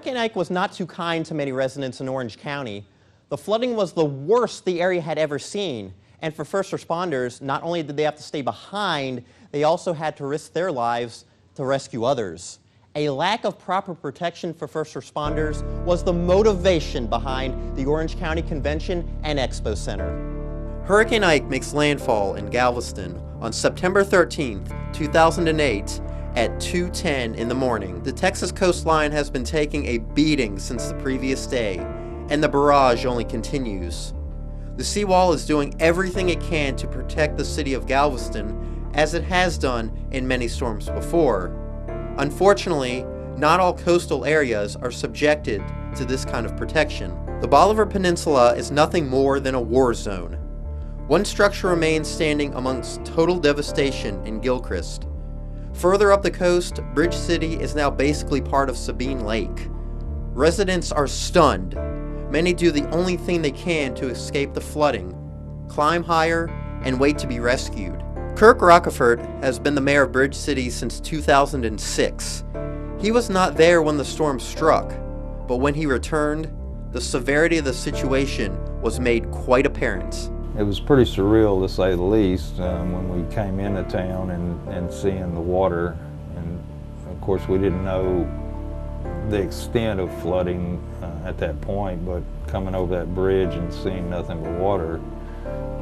Hurricane Ike was not too kind to many residents in Orange County. The flooding was the worst the area had ever seen. And for first responders, not only did they have to stay behind, they also had to risk their lives to rescue others. A lack of proper protection for first responders was the motivation behind the Orange County Convention and Expo Center. Hurricane Ike makes landfall in Galveston on September 13, 2008 at 2:10 in the morning. The Texas coastline has been taking a beating since the previous day, and the barrage only continues. The seawall is doing everything it can to protect the city of Galveston, as it has done in many storms before. Unfortunately, not all coastal areas are subjected to this kind of protection. The Bolivar Peninsula is nothing more than a war zone. One structure remains standing amongst total devastation in Gilchrist. Further up the coast, Bridge City is now basically part of Sabine Lake. Residents are stunned. Many do the only thing they can to escape the flooding, climb higher, and wait to be rescued. Kirk Rockefort has been the mayor of Bridge City since 2006. He was not there when the storm struck, but when he returned, the severity of the situation was made quite apparent. It was pretty surreal, to say the least, when we came into town and seeing the water. And of course, we didn't know the extent of flooding at that point, but coming over that bridge and seeing nothing but water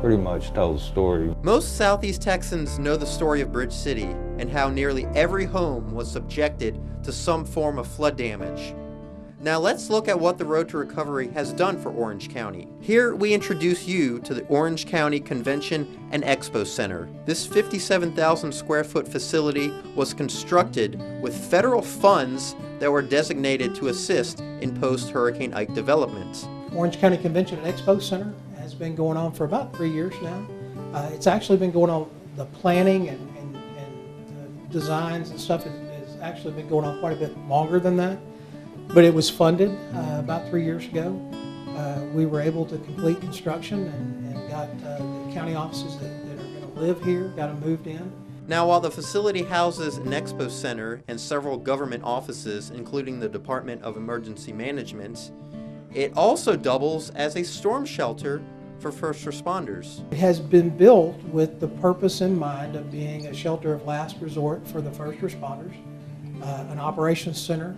pretty much told the story. Most Southeast Texans know the story of Bridge City and how nearly every home was subjected to some form of flood damage. Now let's look at what the Road to Recovery has done for Orange County. Here we introduce you to the Orange County Convention and Expo Center. This 57,000 square foot facility was constructed with federal funds that were designated to assist in post-Hurricane Ike development. Orange County Convention and Expo Center has been going on for about 3 years now. It's actually been going on, the planning and designs and stuff has actually been going on quite a bit longer than that. But it was funded about 3 years ago. We were able to complete construction and got the county offices that are going to live here, got them moved in. Now, while the facility houses an expo center and several government offices, including the Department of Emergency Management, it also doubles as a storm shelter for first responders. It has been built with the purpose in mind of being a shelter of last resort for the first responders, an operations center,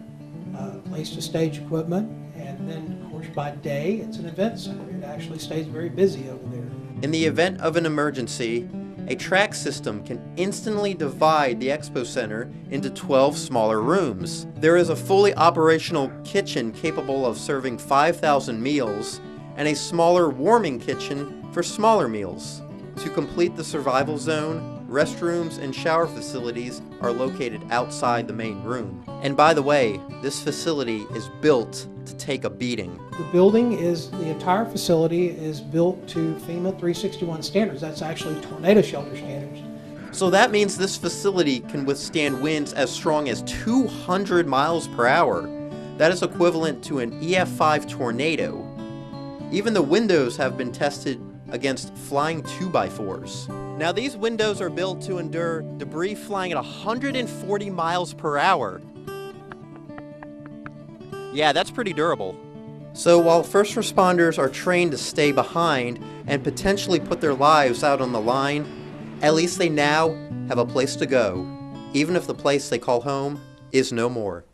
a place to stage equipment, and then, of course, by day, it's an event center. It actually stays very busy over there. In the event of an emergency, a track system can instantly divide the expo center into 12 smaller rooms. There is a fully operational kitchen capable of serving 5,000 meals and a smaller warming kitchen for smaller meals. To complete the survival zone, restrooms and shower facilities are located outside the main room. And by the way, this facility is built to take a beating. The building the entire facility is built to FEMA 361 standards. That's actually tornado shelter standards. So that means this facility can withstand winds as strong as 200 miles per hour. That is equivalent to an EF5 tornado. Even the windows have been tested against flying 2x4s. Now these windows are built to endure debris flying at 140 miles per hour. Yeah, that's pretty durable. So while first responders are trained to stay behind and potentially put their lives out on the line, at least they now have a place to go, even if the place they call home is no more.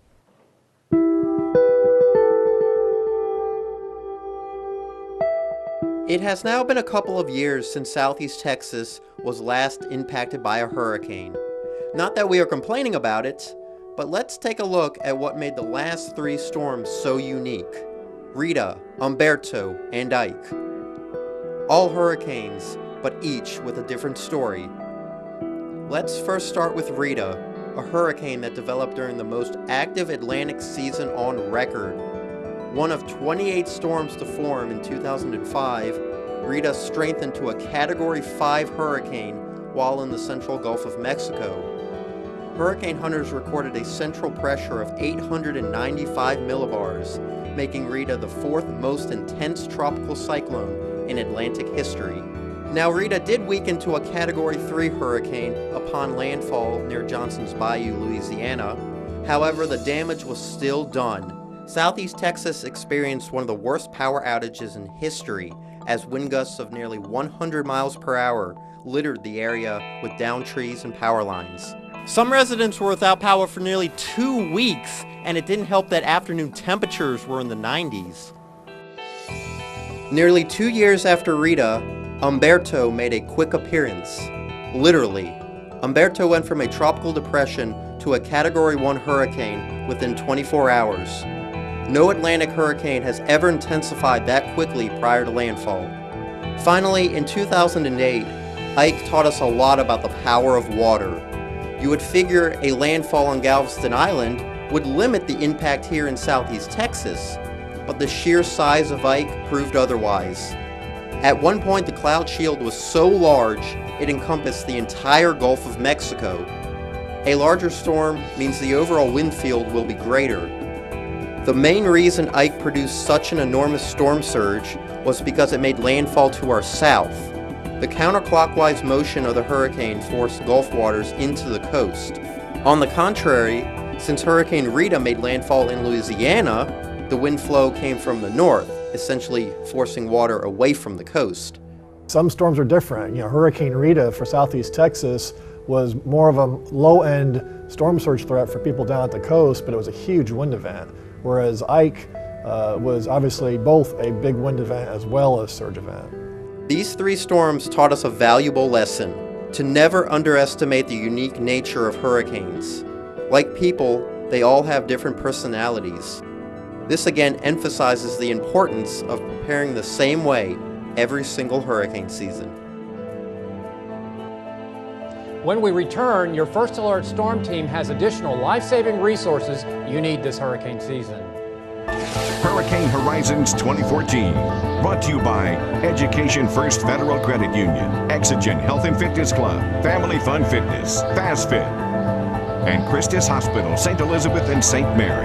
It has now been a couple of years since Southeast Texas was last impacted by a hurricane. Not that we are complaining about it, but let's take a look at what made the last 3 storms so unique. Rita, Umberto, and Ike. All hurricanes, but each with a different story. Let's first start with Rita, a hurricane that developed during the most active Atlantic season on record. One of 28 storms to form in 2005, Rita strengthened to a Category 5 hurricane while in the central Gulf of Mexico. Hurricane hunters recorded a central pressure of 895 millibars, making Rita the 4th most intense tropical cyclone in Atlantic history. Now, Rita did weaken to a Category 3 hurricane upon landfall near Johnson's Bayou, Louisiana. However, the damage was still done. Southeast Texas experienced one of the worst power outages in history as wind gusts of nearly 100 miles per hour littered the area with downed trees and power lines. Some residents were without power for nearly 2 weeks, and it didn't help that afternoon temperatures were in the 90s. Nearly 2 years after Rita, Humberto made a quick appearance. Literally. Humberto went from a tropical depression to a Category 1 hurricane within 24 hours. No Atlantic hurricane has ever intensified that quickly prior to landfall. Finally, in 2008, Ike taught us a lot about the power of water. You would figure a landfall on Galveston Island would limit the impact here in Southeast Texas, but the sheer size of Ike proved otherwise. At one point, the cloud shield was so large it encompassed the entire Gulf of Mexico. A larger storm means the overall wind field will be greater. The main reason Ike produced such an enormous storm surge was because it made landfall to our south. The counterclockwise motion of the hurricane forced Gulf waters into the coast. On the contrary, since Hurricane Rita made landfall in Louisiana, the wind flow came from the north, essentially forcing water away from the coast. Some storms are different. Hurricane Rita for Southeast Texas was more of a low-end storm surge threat for people down at the coast, but it was a huge wind event. Whereas Ike was obviously both a big wind event as well as surge event. These 3 storms taught us a valuable lesson: to never underestimate the unique nature of hurricanes. Like people, they all have different personalities. This again emphasizes the importance of preparing the same way every single hurricane season. When we return, your First Alert Storm Team has additional life-saving resources you need this hurricane season. Hurricane Horizons 2014, brought to you by Education First Federal Credit Union, Exogen Health and Fitness Club, Family Fun Fitness, FastFit, and Christus Hospital, St. Elizabeth and St. Mary.